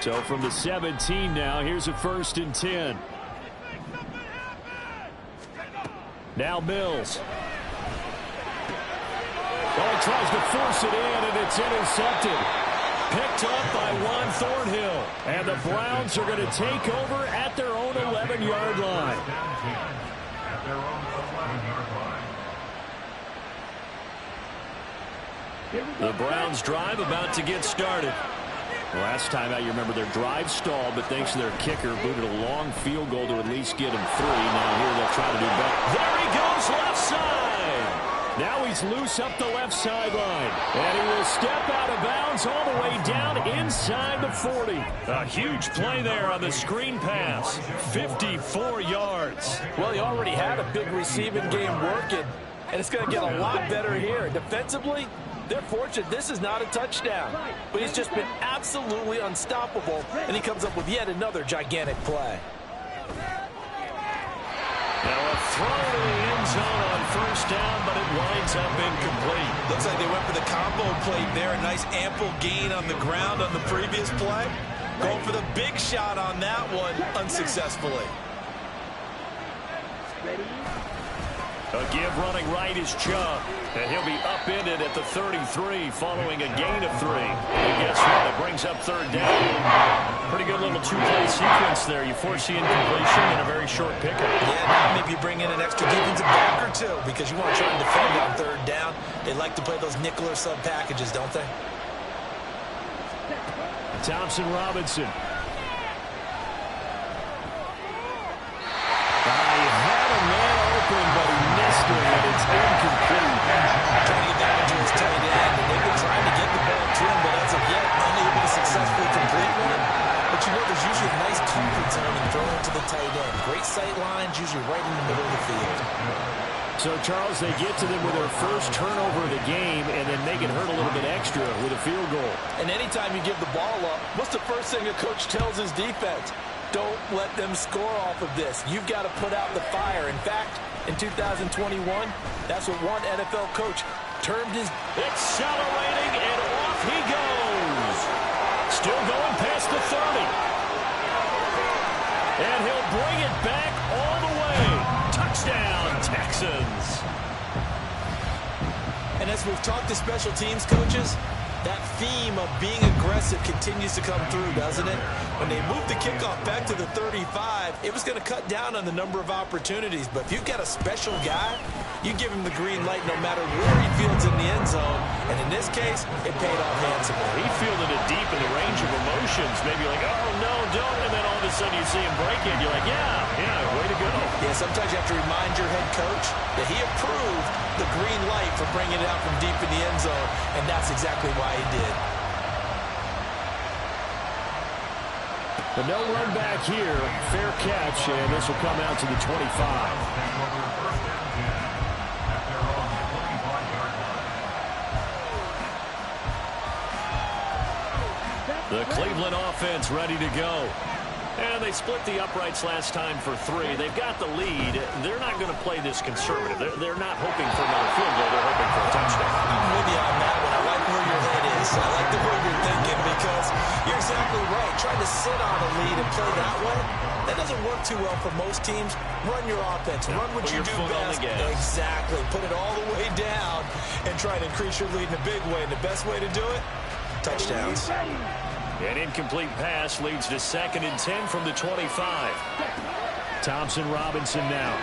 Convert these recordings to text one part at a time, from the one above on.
So from the 17 now, here's a 1st and 10. Now Mills. Oh, he tries to force it in, and it's intercepted. Picked up by Juan Thornhill. And the Browns are going to take over at their own 11-yard line. The Browns drive about to get started. Last time out, you remember their drive stalled, but thanks to their kicker, booted a long field goal to at least get him 3. Now here they'll try to do better. There he goes, left side. Now he's loose up the left sideline. And he will step out of bounds all the way down inside the 40. A huge play there on the screen pass. 54 yards. Well, he already had a big receiving game working, and it's going to get a lot better here. Defensively, they're fortunate this is not a touchdown, but he's just been absolutely unstoppable, and he comes up with yet another gigantic play. Now a throw to the end zone on 1st down, but it winds up incomplete. Looks like they went for the combo play there. A nice ample gain on the ground on the previous play. Going for the big shot on that one unsuccessfully. A give running right is Chubb, and he'll be upended at the 33 following a gain of 3. And guess what? It brings up 3rd down. Pretty good little 2-play sequence there. You force the incompletion in a very short pickup. Yeah, now maybe you bring in an extra defensive back or 2 because you want to try and defend on 3rd down. They like to play those nickel or sub packages, don't they? Thompson Robinson. But he missed it, and it's incomplete. Trying to get that into his tight end, and they've been trying to get the ball to him, but as of yet, unable to successfully complete one. But you know, there's usually a nice comfort zone in throwing to the tight end. Great sight lines, usually right in the middle of the field. So, Charles, they get to them with their first turnover of the game and then make it hurt a little bit extra with a field goal. And anytime you give the ball up, what's the first thing a coach tells his defense? Don't let them score off of this. You've got to put out the fire. In fact, in 2021, that's what one NFL coach termed his accelerating, and off he goes. Still going past the 30. And he'll bring it back all the way. Touchdown, Texans. And as we've talked to special teams coaches, that theme of being aggressive continues to come through, doesn't it? When they moved the kickoff back to the 35, it was going to cut down on the number of opportunities. But if you've got a special guy, you give him the green light no matter where he fields in the end zone. And in this case, it paid off handsomely. He fielded it deep in the range of emotions. Maybe like, oh, no, don't. And then all of a sudden you see him break it. You're like, yeah, way to go. Yeah, sometimes you have to remind your head coach that he approved the green light for bringing it out from deep in the end zone. And that's exactly why he did. But no run back here. Fair catch, and this will come out to the 25. The Cleveland offense ready to go. And they split the uprights last time for 3. They've got the lead. They're not going to play this conservative. They're not hoping for another field goal. They're hoping for a touchdown. I'm with you on that one. I like where your head is. I like the way you're thinking because you're exactly right. Trying to sit on a lead and play that way, that doesn't work too well for most teams. Run your offense. Run what you do best. Exactly. Put it all the way down and try to increase your lead in a big way. And the best way to do it, touchdowns. An incomplete pass leads to 2nd and 10 from the 25. Thompson Robinson now.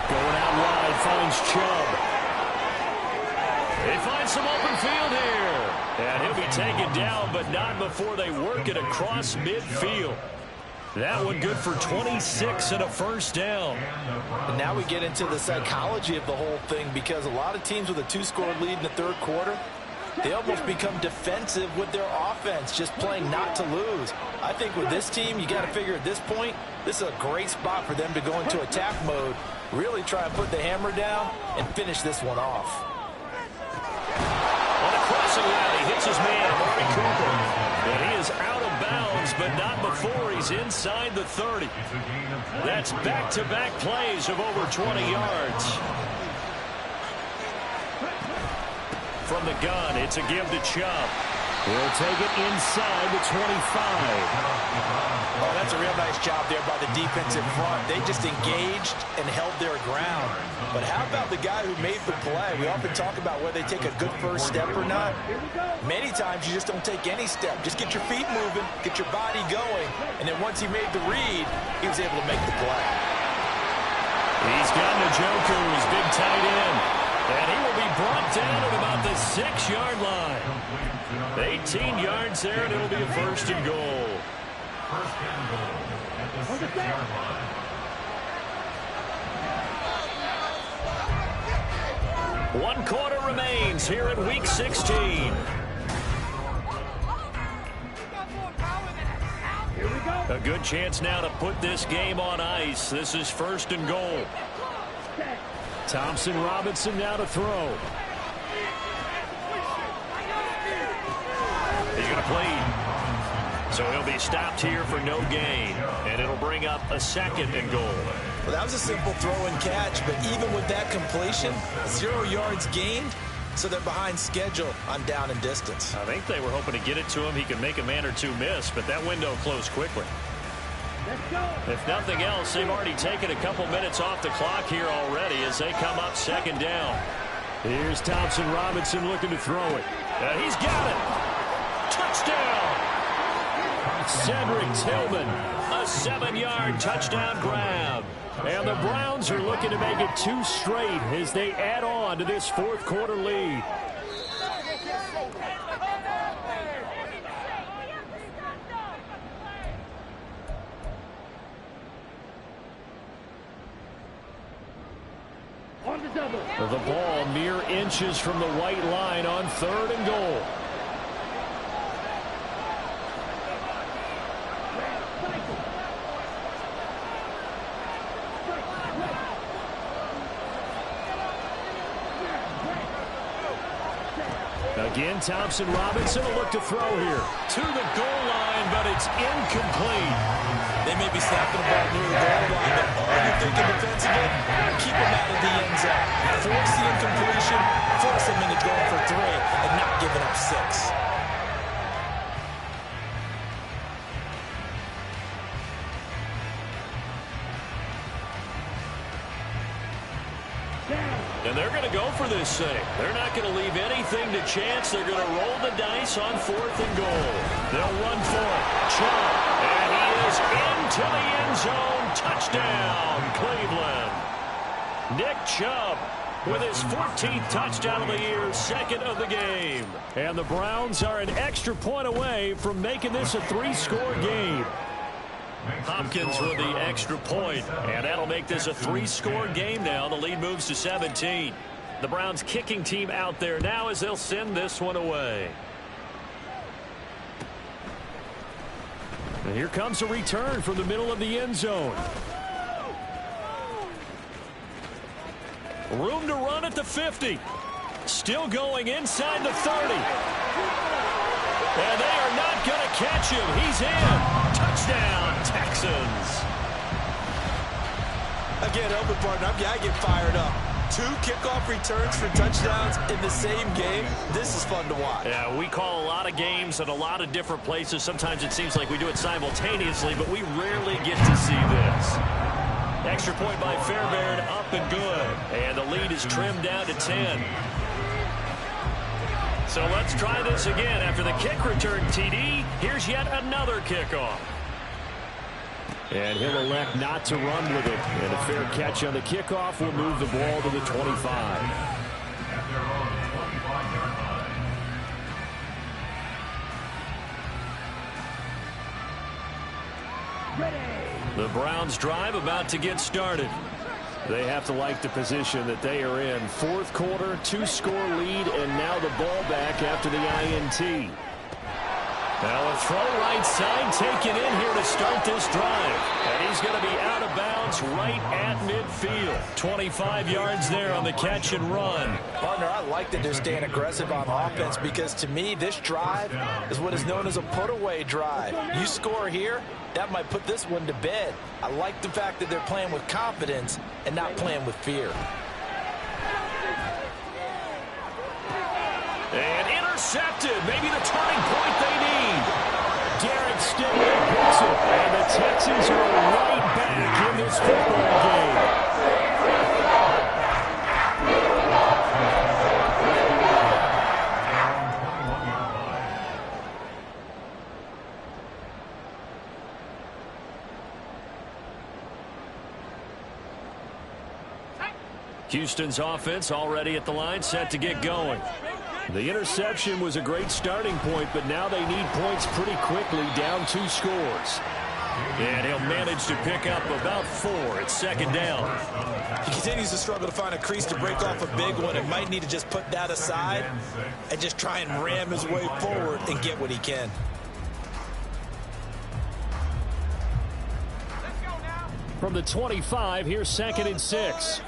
Going out wide, finds Chubb. They find some open field here. And he'll be taken down, but not before they work it across midfield. That one good for 26 and a 1st down. And now we get into the psychology of the whole thing because a lot of teams with a 2-score lead in the 3rd quarter, they almost become defensive with their offense, just playing not to lose. I think with this team, you got to figure at this point, this is a great spot for them to go into attack mode, really try and put the hammer down and finish this one off. On a crossing route, he hits his man, Amari Cooper. And he is out of bounds, but not before he's inside the 30. That's back-to-back plays of over 20 yards. From the gun, it's a give to Chubb. He'll take it inside the 25. Oh, that's a real nice job there by the defensive front. They just engaged and held their ground. But how about the guy who made the play? We often talk about whether they take a good first step or not. Many times you just don't take any step. Just get your feet moving, get your body going, and then once he made the read, he was able to make the play. He's got Njoku, his big tight end. And he will be brought down at about the 6-yard line. 18 yards there, and it'll be a first and goal. First and goal at the 6-yard line. One quarter remains here in Week 16. A good chance now to put this game on ice. This is first and goal. Thompson Robinson now to throw. He's going to plead. So he'll be stopped here for no gain. And it'll bring up a second and goal. Well, that was a simple throw and catch, but even with that completion, 0 yards gained, so they're behind schedule on down and distance. I think they were hoping to get it to him. He could make a man or two miss, but that window closed quickly. If nothing else, they've already taken a couple minutes off the clock here already as they come up second down. Here's Thompson Robinson looking to throw it. He's got it. Touchdown. Cedric Tillman, a 7-yard touchdown grab. And the Browns are looking to make it 2 straight as they add on to this fourth quarter lead. The ball mere inches from the white line on third and goal. Again, Thompson Robinson will look to throw here. To the goal line, but it's incomplete. They may be snapping the ball near the goal line, but all you're thinking defensively, keep them out of the end zone. Force the incompletion, force them into going for 3, and not giving up 6. And they're going to go for this thing. They're not going to leave anything to chance. They're going to roll the dice on fourth and goal. They'll run for it. Chubb. And he is into the end zone. Touchdown, Cleveland. Nick Chubb with his 14th touchdown of the year, second of the game. And the Browns are an extra point away from making this a 3-score game. Hopkins with the extra point, and that'll make this a 3-score game now. The lead moves to 17. The Browns kicking team out there now as they'll send this one away. And here comes a return from the middle of the end zone. Room to run at the 50. Still going inside the 30. And they are not going to catch him. He's in. Touchdown, Texans. Again, Elvin Barton, I get fired up. 2 kickoff returns for touchdowns in the same game. This is fun to watch. Yeah, we call a lot of games at a lot of different places. Sometimes it seems like we do it simultaneously, but we rarely get to see this. Extra point by Fairbairn, up and good. And the lead is trimmed down to 10. So let's try this again. After the kick return TD, here's yet another kickoff. And he'll elect not to run with it. And a fair catch on the kickoff will move the ball to the 25. The Browns drive about to get started. They have to like the position that they are in. Fourth quarter, 2-score lead, and now the ball back after the INT. Now a throw right side taken in here to start this drive. And he's going to be out of bounds right at midfield. 25 yards there on the catch and run. Partner, I like that they're staying aggressive on offense because to me this drive is what is known as a put-away drive. You score here, that might put this one to bed. I like the fact that they're playing with confidence and not playing with fear. And intercepted. Maybe the turning point they need. Derek Stingley gets it. And the Texans are right back in this football game. Houston's offense already at the line, set to get going. The interception was a great starting point, but now they need points pretty quickly, down 2 scores. And he'll manage to pick up about 4. It's second down. He continues to struggle to find a crease to break off a big one and might need to just put that aside and just try and ram his way forward and get what he can. From the 25, here's 2nd and 6.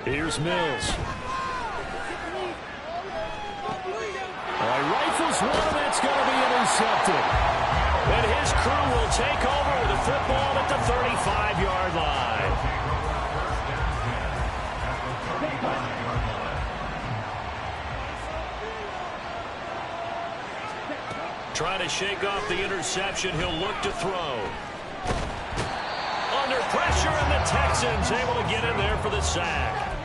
Here's Mills. Rifles one, that's going to be intercepted. And his crew will take over with the football at the 35-yard line. Trying to shake off the interception, he'll look to throw. Under pressure, and the Texans able to get in there for the sack.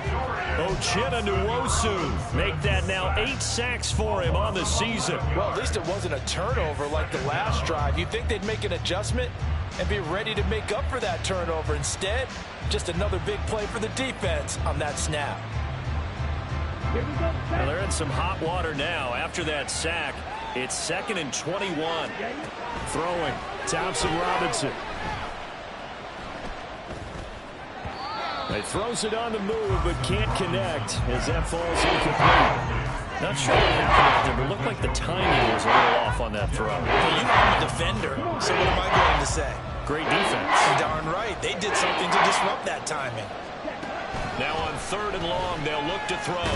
Uchenna Nwosu make that now 8 sacks for him on the season. Well, at least it wasn't a turnover like the last drive. You'd think they'd make an adjustment and be ready to make up for that turnover. Instead, just another big play for the defense on that snap. Well, they're in some hot water now. After that sack, it's 2nd and 21. Throwing, Thompson Robinson. He throws it on the move, but can't connect as that falls incomplete. Not sure what happened there, but it looked like the timing was a little off on that throw. Well, you know I'm a defender, so what am I going to say? Great defense. Darn right. They did something to disrupt that timing. Now on 3rd and long, they'll look to throw.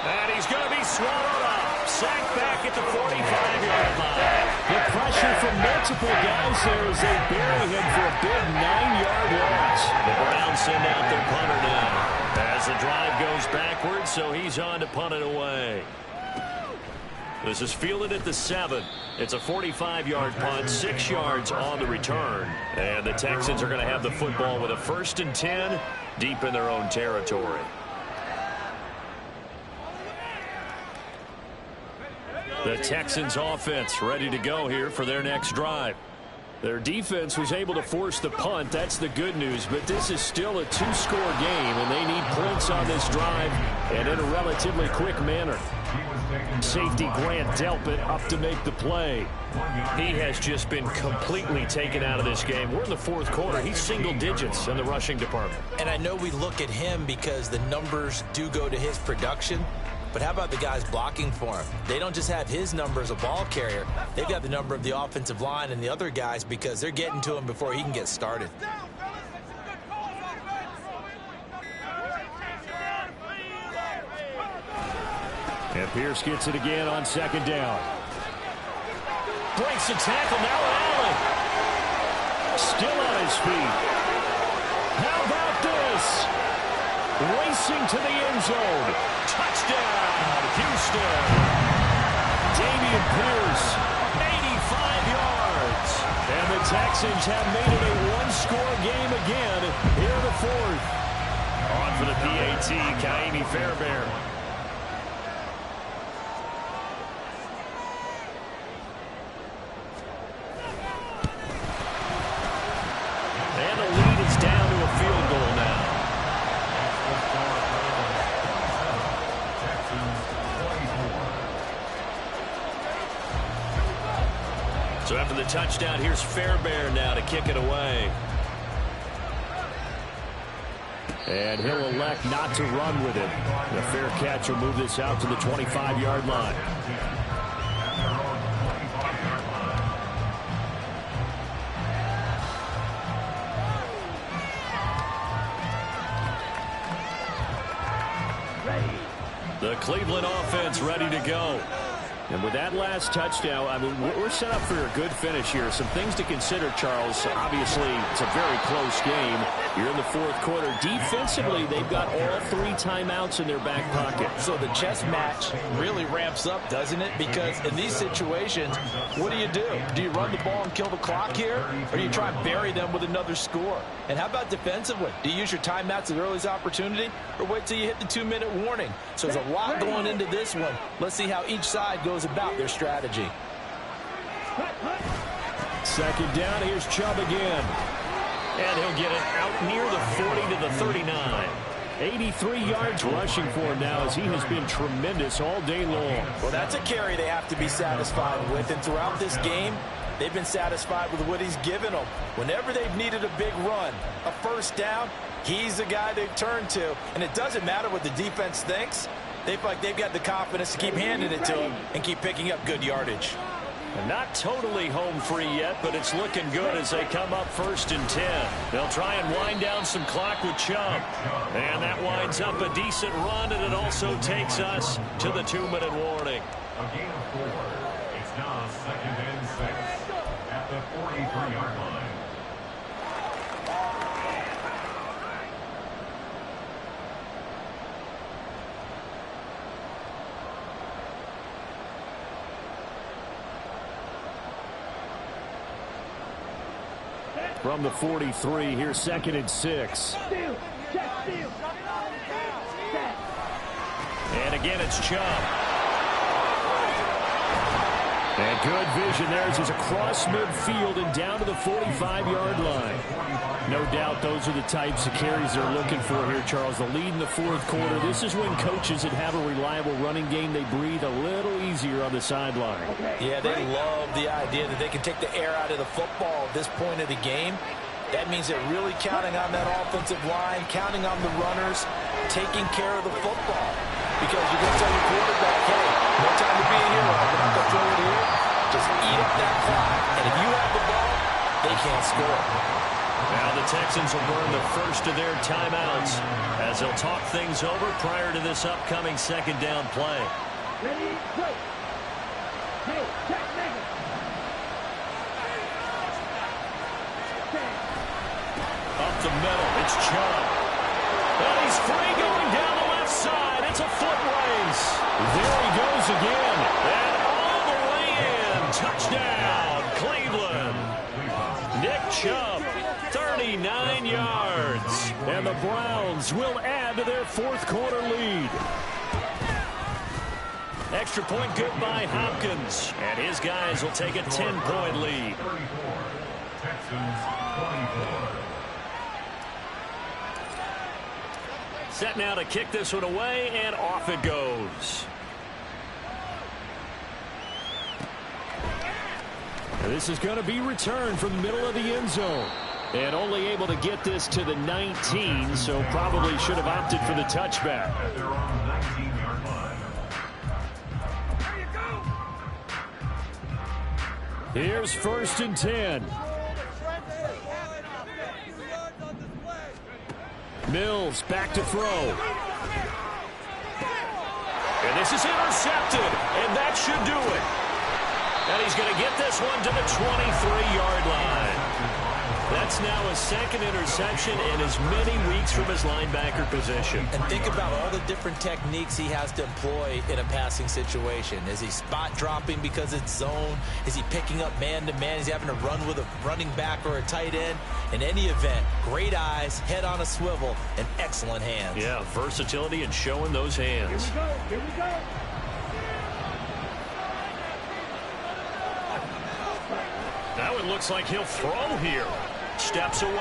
And he's going to be swallowed up. Sacked back at the 45-yard line. The pressure from multiple guys there as they bury him for a big 9-yard loss. The Browns send out their punter now as the drive goes backwards, so he's on to punt it away. This is fielded at the 7. It's a 45-yard punt, 6 yards on the return. And the Texans are going to have the football with a 1st and 10 deep in their own territory. The Texans offense ready to go here for their next drive. Their defense was able to force the punt. That's the good news. But this is still a 2-score game, and they need points on this drive and in a relatively quick manner. Safety Grant Delpit up to make the play. He has just been completely taken out of this game. We're in the 4th quarter. He's single digits in the rushing department. And I know we look at him because the numbers do go to his production. But how about the guys blocking for him? They don't just have his number as a ball carrier. They've got the number of the offensive line and the other guys because they're getting to him before he can get started. And Pierce gets it again on 2nd down. Breaks the tackle, now Allen. Still on his feet. How about this? Racing to the end zone. Touchdown, Houston. Damian Pierce, 85 yards. And the Texans have made it a 1-score game again here in the 4th. On for the PAT, Kaimi Fairbairn. And the lead is down to a field goal now. So after the touchdown, here's Fairbairn now to kick it away. And he'll elect not to run with it. The fair catch will move this out to the 25-yard line. The Cleveland offense ready to go. And with that last touchdown, I mean, we're set up for a good finish here. Some things to consider, Charles. Obviously, it's a very close game. You're in the fourth quarter. Defensively, they've got all 3 timeouts in their back pocket. So the chess match really ramps up, doesn't it? Because in these situations, what do? Do you run the ball and kill the clock here? Or do you try and bury them with another score? And how about defensively? Do you use your timeouts at the earliest opportunity? Or wait till you hit the 2-minute warning? So there's a lot going into this one. Let's see how each side goes about their strategy. Second down, here's Chubb again. And he'll get it out near the 40 to the 39. 83 yards rushing for him now as he has been tremendous all day long. Well, that's a carry they have to be satisfied with. And throughout this game, they've been satisfied with what he's given them. Whenever they've needed a big run, a first down, he's the guy they've turned to. And it doesn't matter what the defense thinks. They feel like they've got the confidence to keep handing it to him and keep picking up good yardage. And not totally home free yet, but it's looking good as they come up 1st and 10. They'll try and wind down some clock with Chubb. And that winds up a decent run, and it also takes us to the 2-minute warning. A gain of 4. It's now 2nd and 6 at the 43-yard line. From the 43, here's 2nd and 6. And again, it's Chubb. And good vision there as he's across midfield and down to the 45-yard line. No doubt those are the types of carries they're looking for here, Charles. The lead in the fourth quarter. This is when coaches that have a reliable running game, they breathe a little easier on the sideline. Yeah, they love the idea that they can take the air out of the football at this point of the game. That means they're really counting on that offensive line, counting on the runners, taking care of the football. Because you're going to tell your quarterback, hey, no time to be a hero. We're not going to throw it here. Just eat up that clock. And if you have the ball, they can't score. Now the Texans will burn the first of their timeouts as they'll talk things over prior to this upcoming 2nd down play. Ready, go. Hey, check, nigga. Up the middle, it's Chubb. And he's free going down the left side. It's a foot race. There he goes again. And all the way in. Touchdown, Cleveland. Nick Chubb, 39 yards. And the Browns will add to their fourth quarter lead. Extra point good by Hopkins. And his guys will take a 10-point lead. 34. Texans 24. Set now to kick this one away, and off it goes. This is going to be returned from the middle of the end zone. And only able to get this to the 19, so probably should have opted for the touchback. At their own 19-yard line. Here's 1st and 10. Mills back to throw. And this is intercepted, and that should do it. And he's going to get this one to the 23-yard line. That's now his 2nd interception in as many weeks from his linebacker position. And think about all the different techniques he has to employ in a passing situation. Is he spot dropping because it's zone? Is he picking up man-to-man? Is he having to run with a running back or a tight end? In any event, great eyes, head on a swivel, and excellent hands. Yeah, versatility and showing those hands. Here we go. Here we go. Now it looks like he'll throw here. Steps away.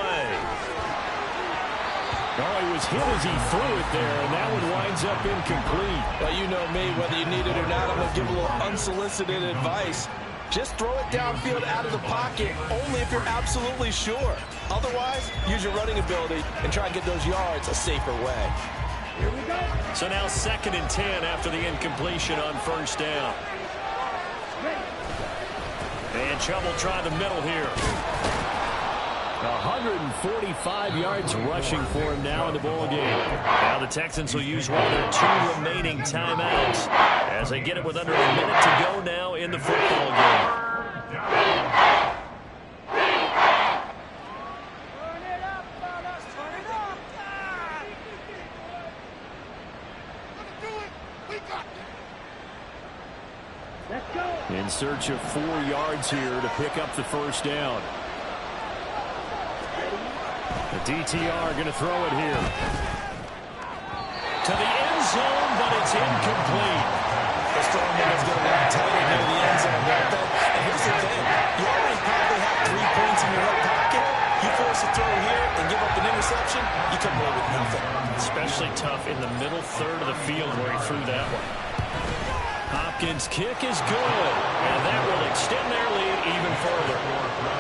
Oh, he was hit as he threw it there, and that one winds up incomplete. Well, you know me, whether you need it or not, I'm going to give a little unsolicited advice. Just throw it downfield out of the pocket, only if you're absolutely sure. Otherwise, use your running ability and try and get those yards a safer way. Here we go. So now 2nd and 10 after the incompletion on 1st down. And Chubb will try the middle here. 145 yards rushing for him now in the ball game. Now the Texans will use one of their 2 remaining timeouts as they get it with under a minute to go now in the football game. Let's go. In search of 4 yards here to pick up the first down. The DTR going to throw it here. To the end zone, but it's incomplete. The Stormman is going to run tight near the end zone, don't they? And here's the thing. You already probably have 3 points in your hip pocket. You force a throw here and give up an interception, you come away with nothing. Especially tough in the middle third of the field where he threw that one. Hopkins' kick is good, and that will extend their lead even further.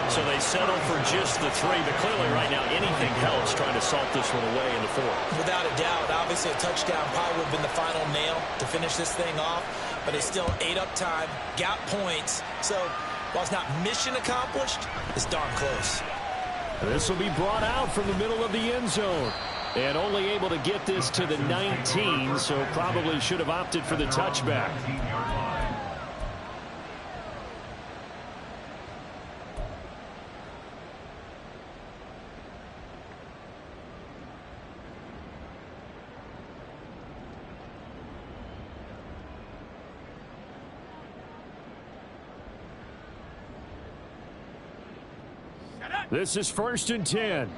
So they settle for just the 3, but clearly right now anything helps trying to salt this one away in the 4th. Without a doubt, obviously a touchdown probably would have been the final nail to finish this thing off, but they still ate up time, got points. So while it's not mission accomplished, it's darn close. This will be brought out from the middle of the end zone. And only able to get this to the 19, so probably should have opted for the touchback. This is 1st and 10.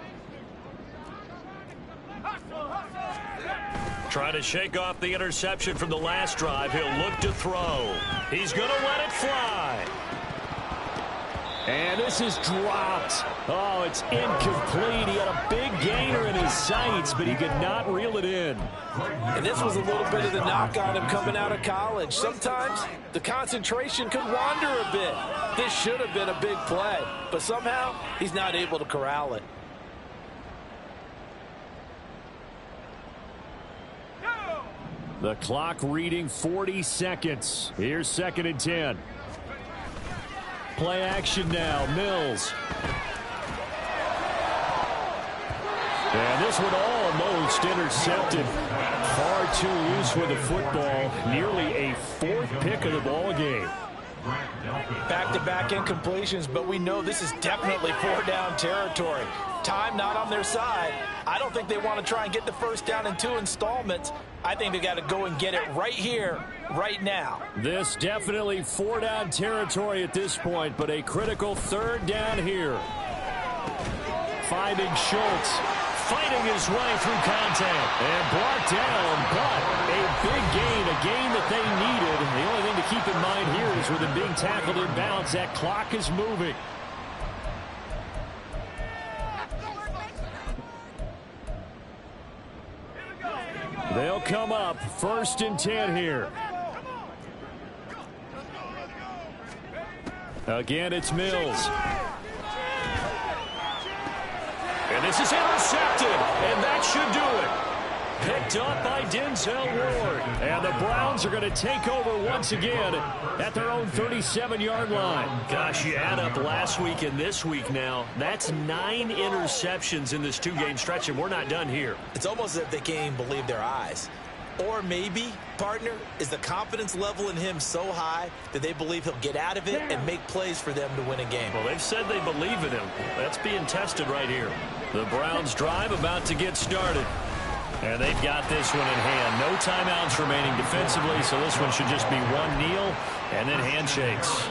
Trying to shake off the interception from the last drive. He'll look to throw. He's going to let it fly. And this is dropped. Oh, it's incomplete. He had a big gainer in his sights, but he could not reel it in. And this was a little bit of the knock on him coming out of college. Sometimes the concentration could wander a bit. This should have been a big play, but somehow he's not able to corral it. The clock reading 40 seconds. Here's 2nd and 10. Play action now. Mills. And this one almost intercepted. Far too loose with the football. Nearly a 4th pick of the ball game. Back-to-back incompletions, but we know this is definitely 4-down territory. Time not on their side. I don't think they want to try and get the first down in 2 installments. I think they got to go and get it right here, right now. This definitely 4-down territory at this point, but a critical 3rd down here. Finding Schultz, fighting his way through contact, and brought down, but a big gain, a gain that they needed. The only thing to keep in mind here is with him being tackled in bounds, that clock is moving. They'll come up 1st and 10 here. Again, it's Mills. And this is intercepted, and that should do it. Picked up by Denzel Ward. And the Browns are going to take over once again at their own 37-yard line. Gosh, you add up last week and this week now. That's 9 interceptions in this 2-game stretch, and we're not done here. It's almost as if they can't even believe their eyes. Or maybe, partner, is the confidence level in him so high that they believe he'll get out of it and make plays for them to win a game. Well, they've said they believe in him. That's being tested right here. The Browns drive about to get started. And they've got this one in hand. No timeouts remaining defensively, so this one should just be one kneel and then handshakes.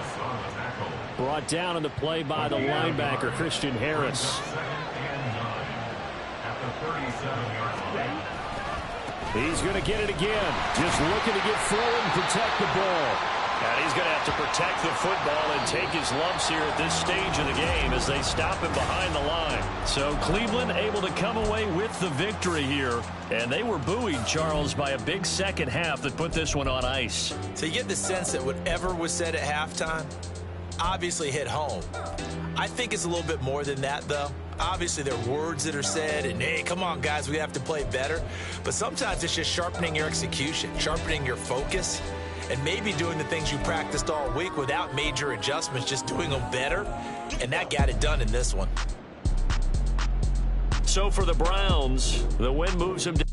Brought down in the play by the linebacker, Christian Harris. He's going to get it again. Just looking to get forward and protect the ball. And he's going to have to protect the football and take his lumps here at this stage of the game as they stop him behind the line. So Cleveland able to come away with the victory here. And they were buoyed, Charles, by a big second half that put this one on ice. So you get the sense that whatever was said at halftime obviously hit home. I think it's a little bit more than that, though. Obviously, there are words that are said, and, hey, come on, guys, we have to play better. But sometimes it's just sharpening your execution, sharpening your focus, and maybe doing the things you practiced all week without major adjustments, just doing them better. And that got it done in this one. So for the Browns, the win moves them to